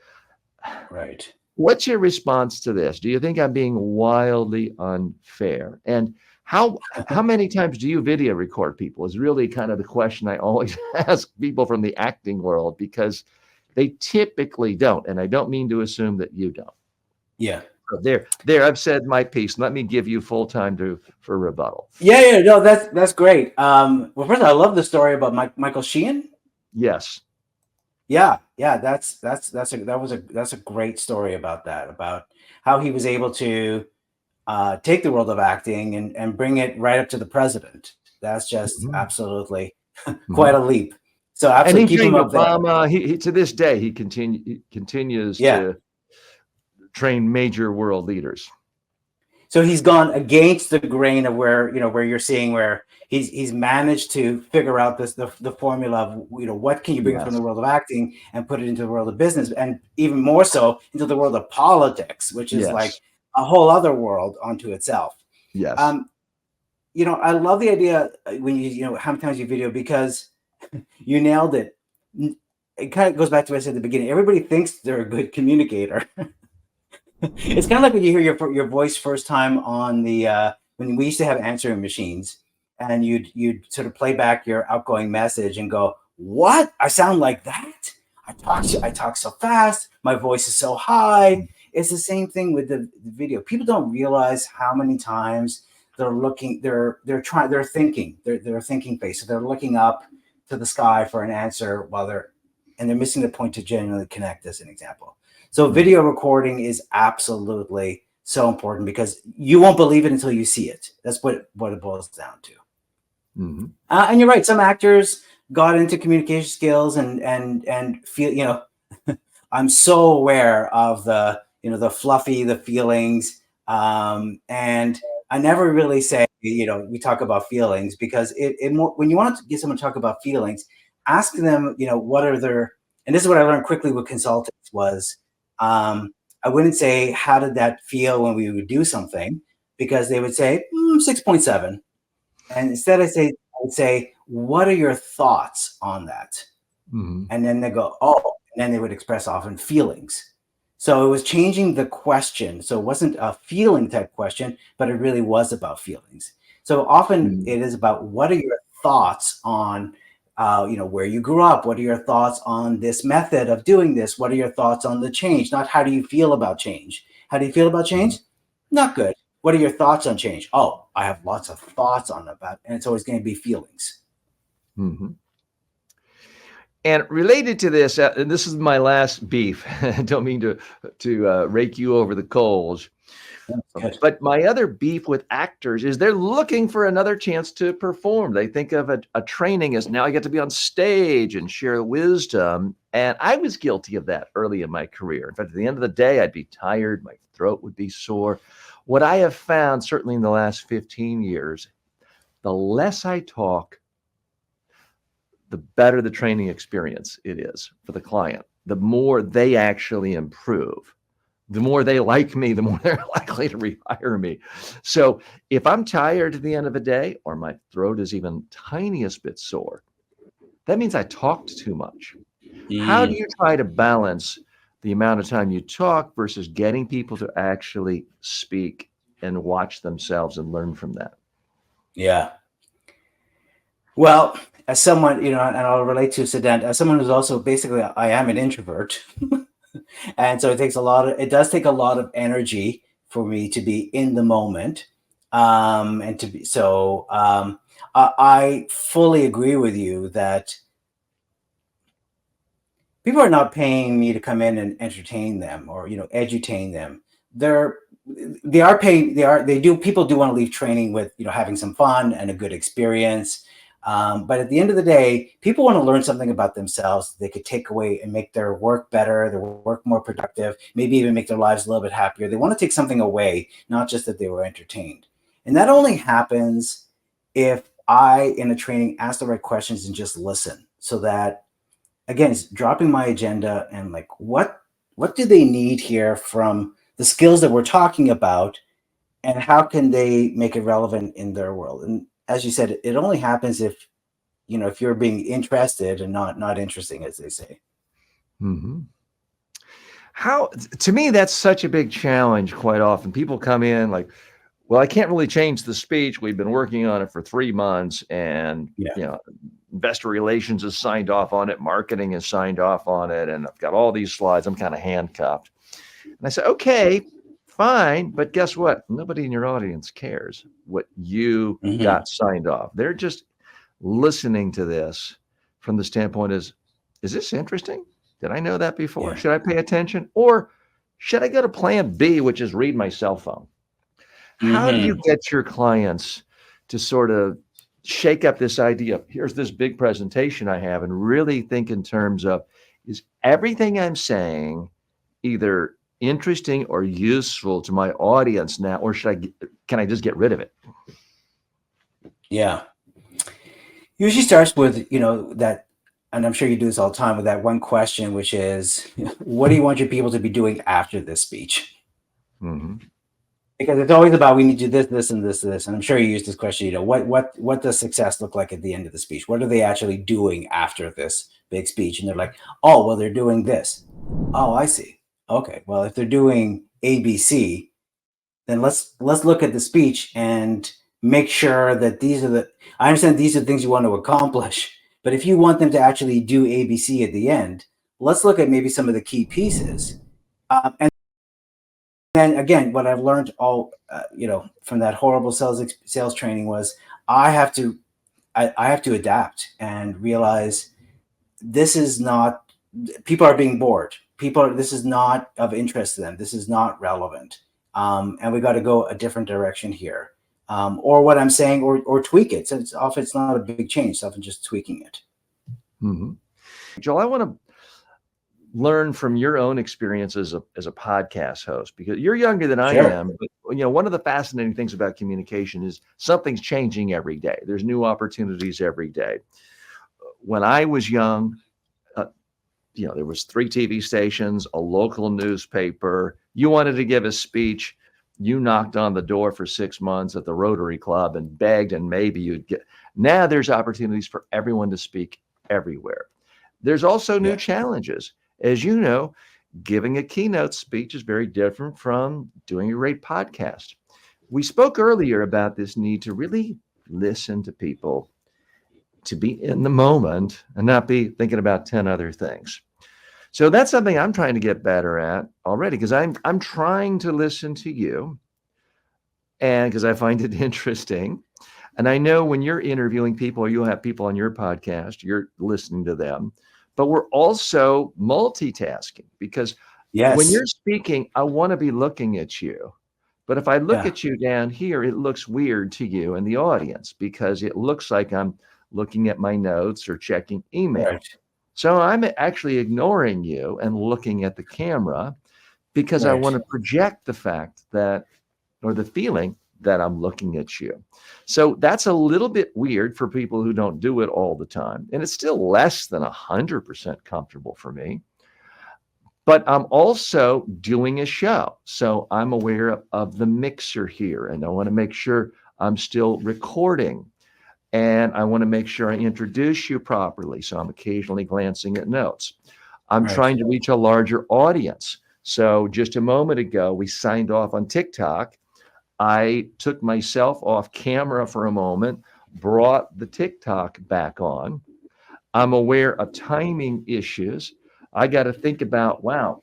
Right. what's your response to this? Do you think I'm being wildly unfair? And how many times do you video record people is really kind of the question I always ask people from the acting world, because they typically don't. And I don't mean to assume that you don't. Yeah. So there, I've said my piece. Let me give you full time for rebuttal. Yeah. No, that's great. Well, first, I love the story about Michael Sheehan. Yes. Yeah, that's a great story about that, about how he was able to take the world of acting and bring it right up to the president. That's just Mhm. absolutely Mhm. quite a leap. So And he absolutely keep him trained up there. Obama. He to this day he continues Yeah. to train major world leaders. So he's gone against the grain of where you're seeing where he's managed to figure out the formula of what can you bring from Yes. the world of acting and put it into the world of business, and even more so into the world of politics, which is like Yes. a whole other world unto itself. Yes. Um, I love the idea when how many times you video, because you nailed it. It kind of goes back to what I said at the beginning. Everybody thinks they're a good communicator. It's kind of like when you hear your voice first time on the when we used to have answering machines, and you'd sort of play back your outgoing message and go, "What? I sound like that? I talk so fast. My voice is so high." It's the same thing with the video. People don't realize how many times they're looking, they're thinking, they're thinking face. So they're looking up to the sky for an answer and they're missing the point to genuinely connect, as an example. So video recording is absolutely so important, because you won't believe it until you see it. That's what it boils down to. Mm-hmm. And you're right. Some actors got into communication skills and feel. I'm so aware of the fluffy, the feelings, and I never really say we talk about feelings, because when you want to get someone to talk about feelings, ask them what are their, and this is what I learned quickly with consultants was, I wouldn't say how did that feel when we would do something, because they would say 6.7, and instead I would say, what are your thoughts on that? Mm-hmm. And then they go, oh, and then they would express often feelings. So it was changing the question. So it wasn't a feeling type question, but it really was about feelings. So often Mm-hmm. it is about, what are your thoughts on, where you grew up? What are your thoughts on this method of doing this? What are your thoughts on the change? Not how do you feel about change? How do you feel about change? Not good. What are your thoughts on change? Oh, I have lots of thoughts on about, and it's always going to be feelings. Mm-hmm. And related to this, and this is my last beef. I don't mean to rake you over the coals, Good. but my other beef with actors is they're looking for another chance to perform. They think of a training as, now I get to be on stage and share wisdom. And I was guilty of that early in my career. In fact, at the end of the day, I'd be tired. My throat would be sore. What I have found, certainly in the last 15 years, the less I talk, the better the training experience it is for the client. The more they actually improve, the more they like me, the more they're likely to rehire me. So if I'm tired at the end of the day, or my throat is even tiniest bit sore, that means I talked too much. How do you try to balance the amount of time you talk versus getting people to actually speak and watch themselves and learn from that? Yeah. Well, as someone, and I'll relate to Sedent, as someone who's also basically, I am an introvert. And so it does take a lot of energy for me to be in the moment. And to be so, I fully agree with you that people are not paying me to come in and entertain them or edutain them. They're they are paying. They do. People do want to leave training with having some fun and a good experience. But at the end of the day, people want to learn something about themselves they could take away and make their work better, their work more productive, maybe even make their lives a little bit happier. They want to take something away, not just that they were entertained. And that only happens if I, in a training, ask the right questions and just listen, so that again, it's dropping my agenda and like what do they need here from the skills that we're talking about, and how can they make it relevant in their world. And as you said, it only happens if if you're being interested and not interesting, as they say. Hmm. How, to me, that's such a big challenge. Quite often, people come in like, well, I can't really change the speech. We've been working on it for 3 months, and Yeah. investor relations has signed off on it, marketing has signed off on it, and I've got all these slides. I'm kind of handcuffed. And I said, okay, fine, but guess what? Nobody in your audience cares what you Hmm. got signed off. They're just listening to this from the standpoint is this interesting? Did I know that before? Yeah. Should I pay attention? Or should I go to plan B, which is read my cell phone? How do you Hmm. get your clients to sort of shake up this idea of here's this big presentation I have and really think in terms of is everything I'm saying either interesting or useful to my audience now, or can I just get rid of it? Yeah. Usually starts with that, and I'm sure you do this all the time, with that one question, which is, what do you want your people to be doing after this speech? Hmm. Because it's always about, we need to do this, this, and this, this. And I'm sure you use this question. What does success look like at the end of the speech? What are they actually doing after this big speech? And they're like, oh, well, they're doing this. Oh, I see. Okay, well, if they're doing ABC, then let's look at the speech and make sure that these are the. I understand these are things you want to accomplish, but if you want them to actually do ABC at the end, let's look at maybe some of the key pieces. And then again, what I've learned from that horrible sales training was I have to I have to adapt and realize this is not, people are being bored. This is not of interest to them. This is not relevant. And we got to go a different direction here. Or what I'm saying, or tweak it. So it's not a big change. It's often just tweaking it. Hmm. Joel, I want to learn from your own experience as a podcast host, because you're younger than I Sure. am. But one of the fascinating things about communication is something's changing every day. There's new opportunities every day. When I was young, uh, there was 3 TV stations, a local newspaper. You wanted to give a speech, you knocked on the door for 6 months at the Rotary Club and begged, and maybe you'd get. Now there's opportunities for everyone to speak everywhere. There's also new Yeah. challenges. As you know, giving a keynote speech is very different from doing a great podcast. We spoke earlier about this need to really listen to people, to be in the moment and not be thinking about 10 other things. So that's something I'm trying to get better at already, because I'm trying to listen to you, and because I find it interesting. And I know when you're interviewing people or you have people on your podcast, you're listening to them. But we're also multitasking, because when Yes. you're speaking, I want to be looking at you. But if I look Yeah. at you down here, it looks weird to you and the audience, because it looks like I'm looking at my notes or checking email. Right. So I'm actually ignoring you and looking at the camera, because I Right. want to project the fact that, or the feeling that I'm looking at you. So that's a little bit weird for people who don't do it all the time. And it's still less than 100% comfortable for me. But I'm also doing a show. So I'm aware of the mixer here, and I want to make sure I'm still recording. And I want to make sure I introduce you properly. So I'm occasionally glancing at notes. I'm Right. trying to reach a larger audience. So just a moment ago, we signed off on TikTok. I took myself off camera for a moment, brought the TikTok back on. I'm aware of timing issues. I got to think about, wow,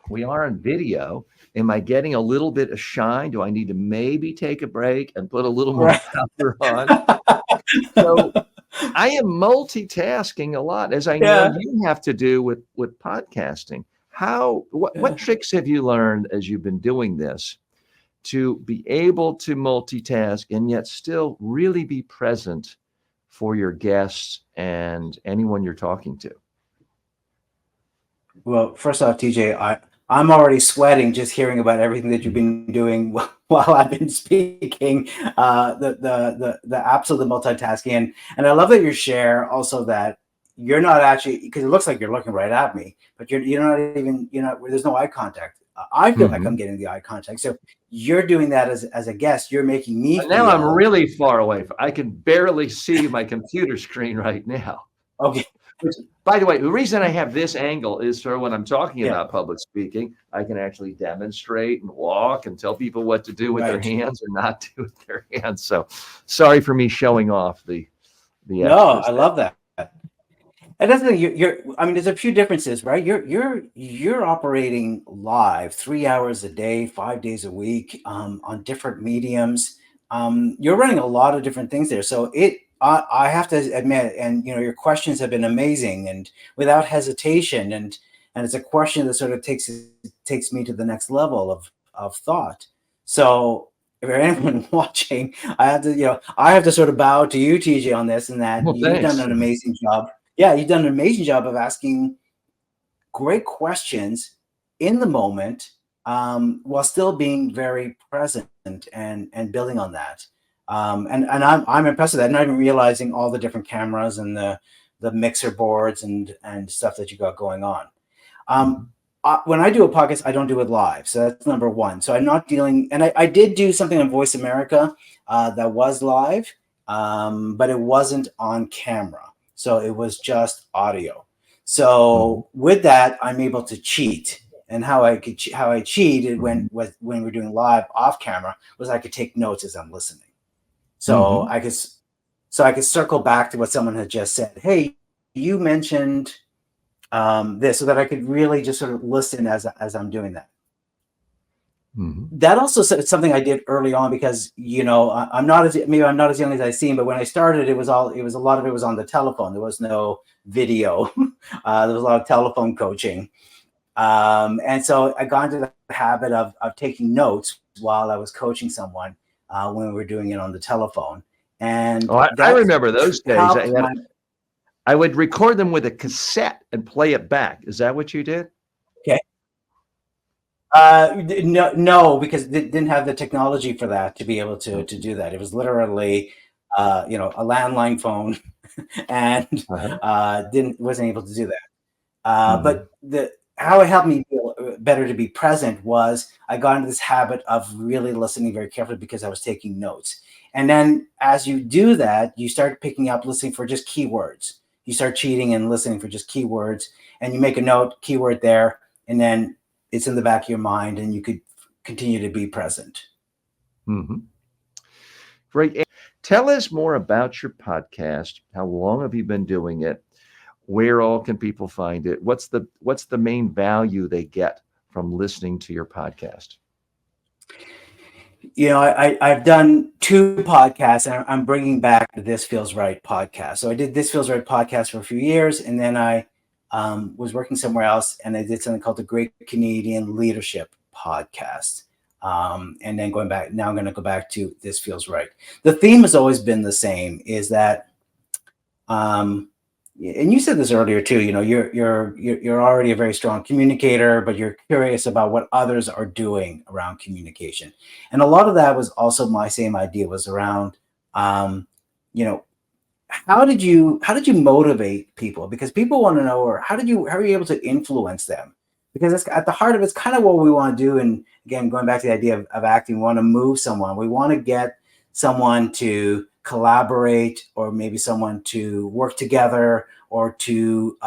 we are on video. Am I getting a little bit of shine? Do I need to maybe take a break and put a little more Right. powder on? So I am multitasking a lot, as I know Yeah. you have to do with podcasting. What tricks have you learned as you've been doing this to be able to multitask and yet still really be present for your guests and anyone you're talking to? Well, first off, TJ, I'm already sweating just hearing about everything that you've been doing while I've been speaking. The absolute multitasking, and I love that you share also that you're not actually, because it looks like you're looking right at me, but you're not even, there's no eye contact. I feel like I'm Mhm. getting the eye contact. So you're doing that as a guest. You're making me Now I'm feel really far away. I can barely see my computer screen right now. okay. By the way, the reason I have this angle is for when I'm talking Yeah, about public speaking, I can actually demonstrate and walk and tell people what to do with their right. hands or not do with their hands. So sorry for me showing off the No, extras I there. love that. And that's the thing. I mean, there's a few differences, right? You're operating live 3 hours a day, 5 days a week, on different mediums. You're running a lot of different things there. So I have to admit, and your questions have been amazing and without hesitation, and it's a question that sort of takes me to the next level of thought. So if you're anyone watching, I have to sort of bow to you, TJ, on this, and that Well, you've done thanks. an amazing job. Yeah, you've done an amazing job of asking great questions in the moment, while still being very present and building on that. And I'm impressed with that. Not even realizing all the different cameras and the mixer boards and stuff that you got going on. Um, Mhm. when I do a podcast, I don't do it live. So that's number one. So I'm not dealing, and I did do something on Voice America that was live, but it wasn't on camera. So it was just audio. Mhm. So with that, I'm able to cheat. And how I cheated Mhm. when we're doing live off camera was I could take notes as I'm listening. So Mhm. I could circle back to what someone had just said. Hey, you mentioned this, so that I could really just sort of listen as I'm doing that. Mhm. That also said something I did early on because I'm not as maybe I'm not as young as I seem, but when I started, it was a lot of it was on the telephone. There was no video. There was a lot of telephone coaching, and so I got into the habit of taking notes while I was coaching someone when we were doing it on the telephone, and Oh, I that remember those days. helped my. I would record them with a cassette and play it back. Is that what you did? Okay. No, no, because they didn't have the technology for that to be able to do that. It was literally, a landline phone, and Uh-huh. didn't wasn't able to do that. Mhm. But the how it helped me feel better to be present was I got into this habit of really listening very carefully because I was taking notes. And then as you do that, you start picking up listening for just keywords. You start cheating and listening for just keywords, and you make a note, keyword there, and then it's in the back of your mind, and you could continue to be present. Mhm. Great. Tell us more about your podcast. How long have you been doing it? Where all can people find it? What's the main value they get from listening to your podcast? I've done two podcasts, and I'm bringing back the This Feels Right podcast. So I did This Feels Right podcast for a few years, and then I was working somewhere else, and I did something called the Great Canadian Leadership podcast. And then going back now, I'm going to go back to This Feels Right. The theme has always been the same: is that um, and you said this earlier too. You're already a very strong communicator, but you're curious about what others are doing around communication. And a lot of that was also my same idea was around, um, you know, how did you motivate people? Because people want to know, or how are you able to influence them? Because it's at the heart of it's kind of what we want to do. And again, going back to the idea of acting, we want to move someone. We want to get someone to collaborate, or maybe someone to work together, or to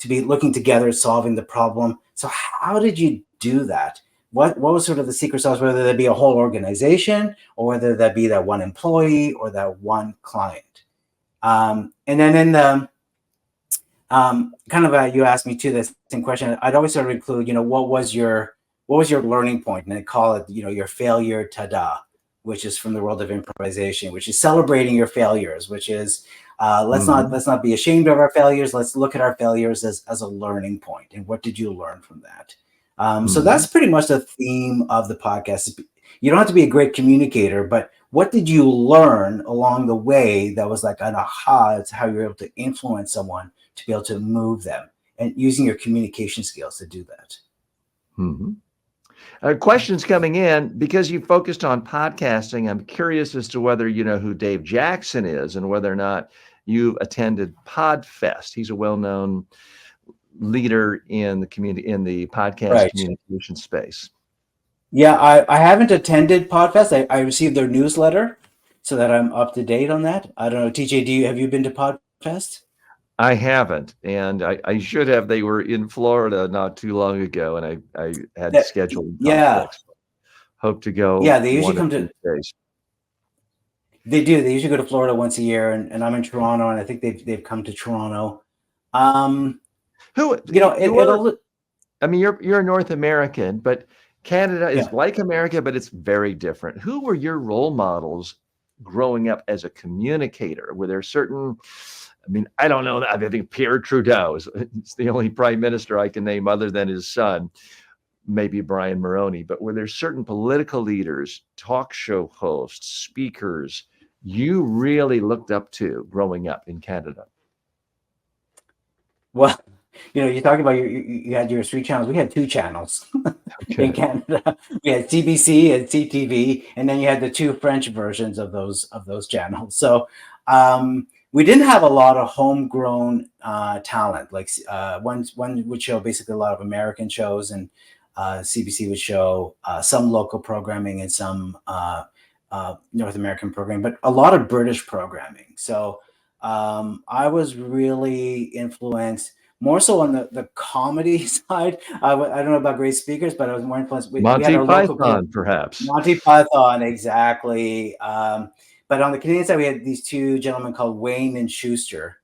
be looking together at solving the problem. So how did you do that? What was sort of the secret sauce, whether that be a whole organization, or whether that be that one employee or that one client? And then Kind of you asked me too the same question. I'd always sort of include, what was your learning point, and I call it, your failure tada, which is from the world of improvisation, which is celebrating your failures, which is Hmm. let's not be ashamed of our failures. Let's look at our failures as a learning point, and what did you learn from that? So Hmm. that's pretty much the theme of the podcast. You don't have to be a great communicator, but what did you learn along the way that was like an aha? It's how you're able to influence someone to be able to move them, and using your communication skills to do that. Hmm. Questions coming in because you focused on podcasting. I'm curious as to whether you know who Dave Jackson is and whether or not you've attended Podfest. He's a well-known leader in the community in the podcast Right. communication space. Yeah, I haven't attended Podfest. I received their newsletter so that I'm up to date on that. I don't know, TJ, have you been to Podfest? I haven't, and I should have. They were in Florida not too long ago, and I had That, scheduling yeah, conflicts. Hope to go yeah, they usually one of come these to, days. they do. They usually go to Florida once a year, and I'm in Toronto, and I think they've come to Toronto. Um, Who you're? it'll, I mean, you're a North American, but Canada is yeah. like America, but it's very different. Who were your role models growing up as a communicator? Were there certain? I mean, I don't know. I think Pierre Trudeau is the only prime minister I can name other than his son, maybe Brian Mulroney. But were there certain political leaders, talk show hosts, speakers you really looked up to growing up in Canada? Well, you talk about you had your three channels. We had two channels in Okay. Canada. We had CBC and CTV, and then you had the two French versions of those channels. So we didn't have a lot of homegrown talent. Like one would show basically a lot of American shows, and CBC would show some local programming and some North American programming, but a lot of British programming. So I was really influenced more so on the comedy side. I don't know about great speakers, but I was more influenced. We had Monty our local group, Python, perhaps. Monty Python, exactly. But on the Canadian side, we had these two gentlemen called Wayne and Schuster,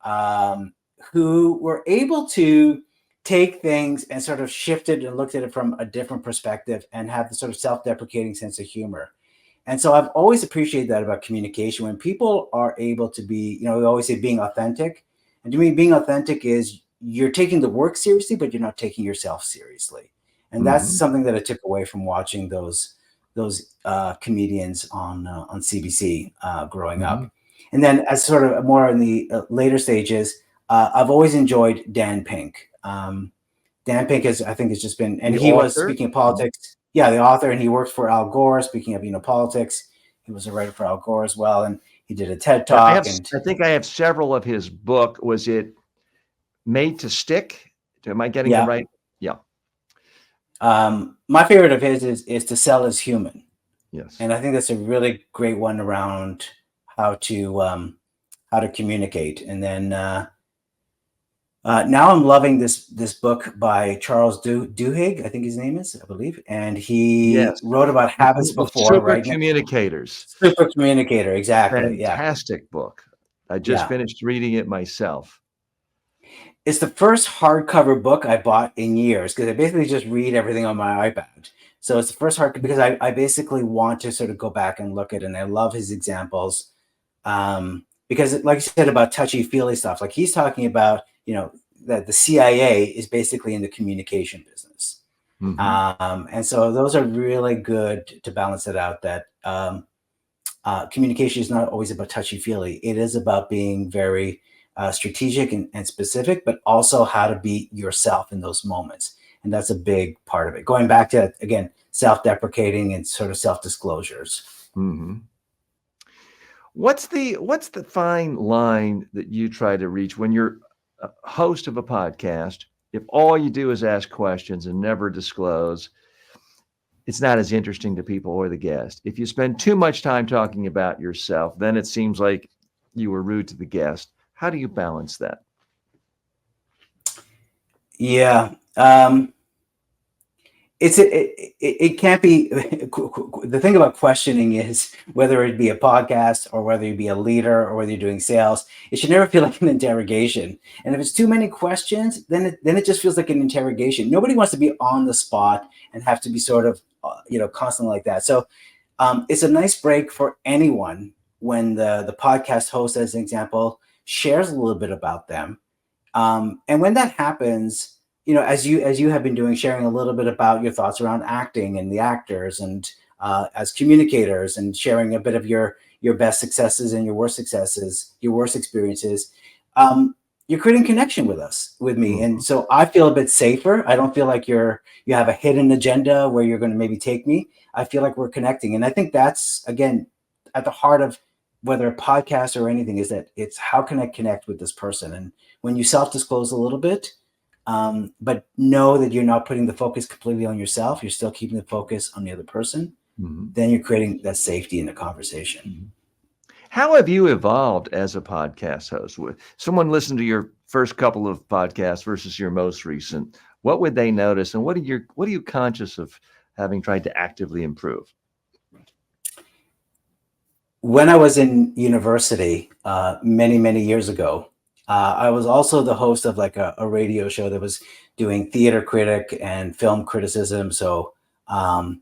um, who were able to take things and sort of shift it and looked at it from a different perspective and have the sort of self-deprecating sense of humor. And so I've always appreciated that about communication when people are able to be, we always say being authentic. And to me, being authentic is you're taking the work seriously, but you're not taking yourself seriously. And that's Hmm. something that I took away from watching those comedians on CBC growing Hmm. up. And then as sort of more in the later stages, I've always enjoyed Dan Pink. Dan Pink I think, has just been, and The he was author. speaking of politics. Yeah, the author, and he works for Al Gore. Speaking of politics, he was a writer for Al Gore as well, and he did a TED Yeah, talk. And I think I have several of his book. Was it Made to Stick? Am I getting the yeah, right? Yeah. my favorite of his is To Sell Is Human, Yes. and I think that's a really great one around how to um, how to communicate. And then now I'm loving this book by Charles Duhigg, I think his name is, I believe, and he Yes. wrote about habits The before, Super right? Communicators. Super communicator, exactly. Yeah, Fantastic book. I just yeah. finished reading it myself. It's the first hardcover book I bought in years because I basically just read everything on my iPad. So it's the first hard because I basically want to sort of go back and look at it, and I love his examples. Because like you said about touchy feely stuff, like he's talking about, that the CIA is basically in the communication business. Hmm. And so those are really good to balance it out, that communication is not always about touchy feely. It is about being very strategic and specific, but also how to be yourself in those moments. And that's a big part of it. Going back to, again, self-deprecating and sort of self-disclosures. Hmm. What's the fine line that you try to reach when you're a host of a podcast? If all you do is ask questions and never disclose, it's not as interesting to people or the guest. If you spend too much time talking about yourself, then it seems like you were rude to the guest. How do you balance that? Yeah. it can't be. The thing about questioning is whether it be a podcast or whether you be a leader or whether you're doing sales, it should never feel like an interrogation. And if it's too many questions, then it just feels like an interrogation. Nobody wants to be on the spot and have to be sort of constantly like that. So it's a nice break for anyone when the podcast host, as an example, shares a little bit about them. And when that happens, as you have been doing, sharing a little bit about your thoughts around acting and the actors, and as communicators, and sharing a bit of your best successes and your worst successes, your worst experiences, you're creating connection with me, Mhm. and so I feel a bit safer. I don't feel like you have a hidden agenda where you're going to maybe take me. I feel like we're connecting, and I think that's again at the heart of whether a podcast or anything, is that it's how can I connect with this person. And when you self-disclose a little bit, but know that you're not putting the focus completely on yourself, you're still keeping the focus on the other person, Mhm. then you're creating that safety in the conversation. Mhm. How have you evolved as a podcast host? Someone listened to your first couple of podcasts versus your most recent. What would they notice, and what are you conscious of having tried to actively improve? When I was in university, many, many years ago, I was also the host of like a radio show that was doing theater critic and film criticism. So um,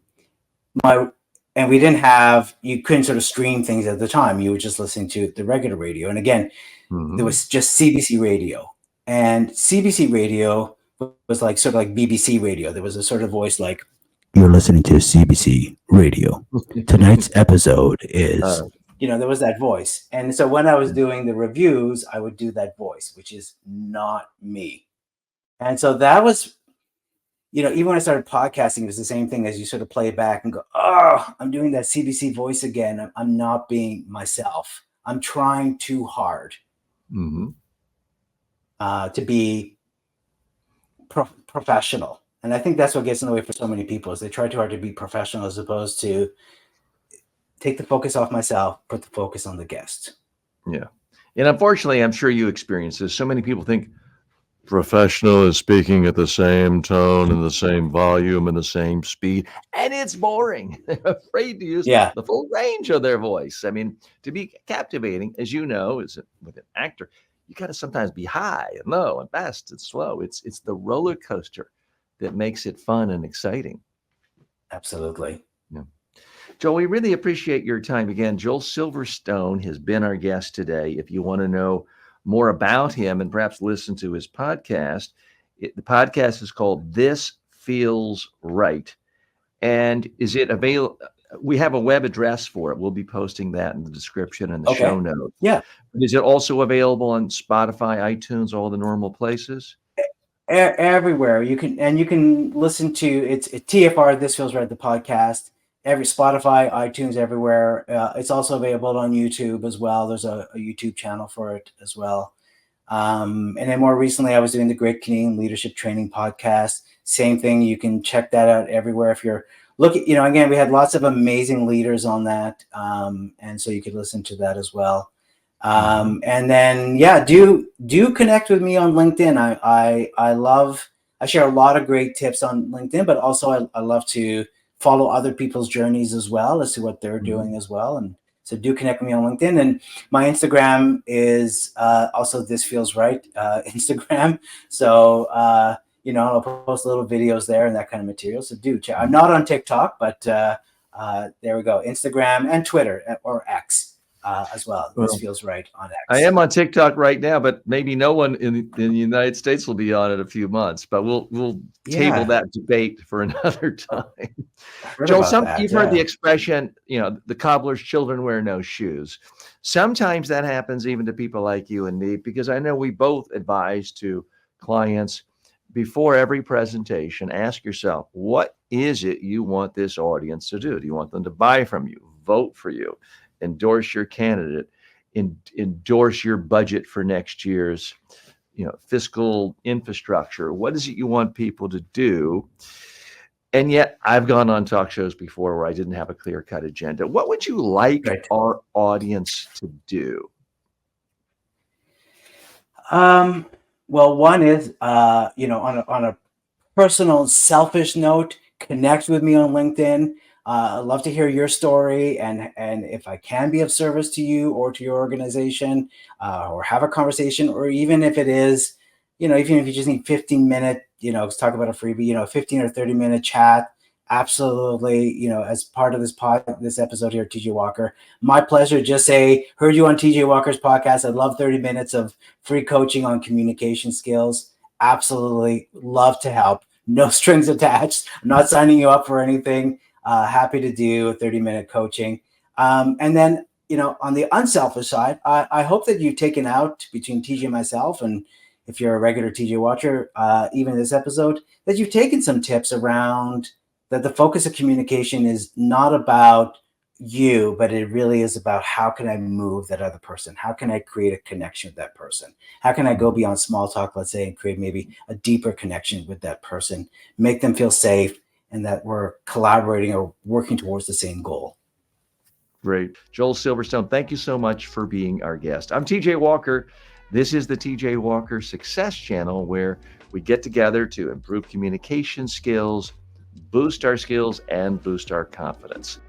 my and we didn't have you couldn't sort of stream things at the time. You were just listening to the regular radio. And again, there Mhm. was just CBC radio, and CBC radio was like sort of like BBC radio. There was a sort of voice like, "You're listening to CBC radio. Tonight's episode is," Uh, there was that voice. And so when I was doing the reviews, I would do that voice, which is not me. And so that was, even when I started podcasting, it was the same thing. As you sort of play it back and go, "Oh, I'm doing that CBC voice again. I'm not being myself. I'm trying too hard mhm. to be professional." And I think that's what gets in the way for so many people, is they try too hard to be professional as opposed to take the focus off myself, put the focus on the guest. Yeah. And unfortunately, I'm sure you experience this. So many people think professional is speaking at the same tone and the same volume and the same speed, and it's boring. They're afraid to use Yeah, the full range of their voice. I mean, to be captivating, as you know, with an actor, you got to sometimes be high and low and fast and slow. It's the roller coaster that makes it fun and exciting. absolutely. Yeah. Joel, we really appreciate your time. Again, Joel Silverstone has been our guest today. If you want to know more about him and perhaps listen to his podcast, the podcast is called This Feels Right. And is it available? We have a web address for it. We'll be posting that in the description and the show Okay. notes. Yeah. But is it also available on Spotify, iTunes, all the normal places? Everywhere you can listen to it's TFR. This Feels Right, the podcast. Every Spotify, iTunes, everywhere. It's also available on YouTube as well. There's a YouTube channel for it as well. And then more recently, I was doing the Great Canadian Leadership Training podcast. Same thing. You can check that out everywhere. If you're looking, again, we had lots of amazing leaders on that. And so you could listen to that as well. Mhm. And then, yeah, do connect with me on LinkedIn. I share a lot of great tips on LinkedIn, but also I love to follow other people's journeys as well as to what they're Mhm. doing as well. And so do connect with me on LinkedIn. And my Instagram is also This Feels Right Instagram. So, I'll post little videos there and that kind of material. So do check. I'm not on TikTok, but there we go. Instagram and Twitter or X as well. This Well, feels right on I X. am on TikTok right now, but maybe no one in the United States will be on it a few months. But we'll table Yeah, that debate for another oh, time. I heard Joel, about that. you've heard the Yeah. expression, the cobbler's children wear no shoes. Sometimes that happens even to people like you and me, because I know we both advise to clients before every presentation, ask yourself, what is it you want this audience to do? Do you want them to buy from you, vote for you, endorse your candidate, endorse your budget for next year's, fiscal infrastructure? What is it you want people to do? And yet, I've gone on talk shows before where I didn't have a clear-cut agenda. What would you like Right. our audience to do? Well, one is, on a personal, selfish note, connect with me on LinkedIn. I'd love to hear your story, and if I can be of service to you or to your organization, or have a conversation, or even if it is, even if you just need 15-minute, let's talk about a freebie, 15 or 30-minute chat. Absolutely, as part of this episode here, TJ Walker, my pleasure. Just say, heard you on TJ Walker's podcast. I'd love 30 minutes of free coaching on communication skills. Absolutely love to help. No strings attached. I'm not signing you up for anything. Happy to do 30-minute coaching. And then, on the unselfish side, I hope that you've taken out between TJ and myself, and if you're a regular TJ watcher, even this episode, that you've taken some tips around that the focus of communication is not about you, but it really is about how can I move that other person? How can I create a connection with that person? How can I go beyond small talk, let's say, and create maybe a deeper connection with that person, make them feel safe, and that we're collaborating or working towards the same goal. Great. Joel Silverstone, thank you so much for being our guest. I'm TJ Walker. This is the TJ Walker Success Channel, where we get together to improve communication skills, boost our skills, and boost our confidence.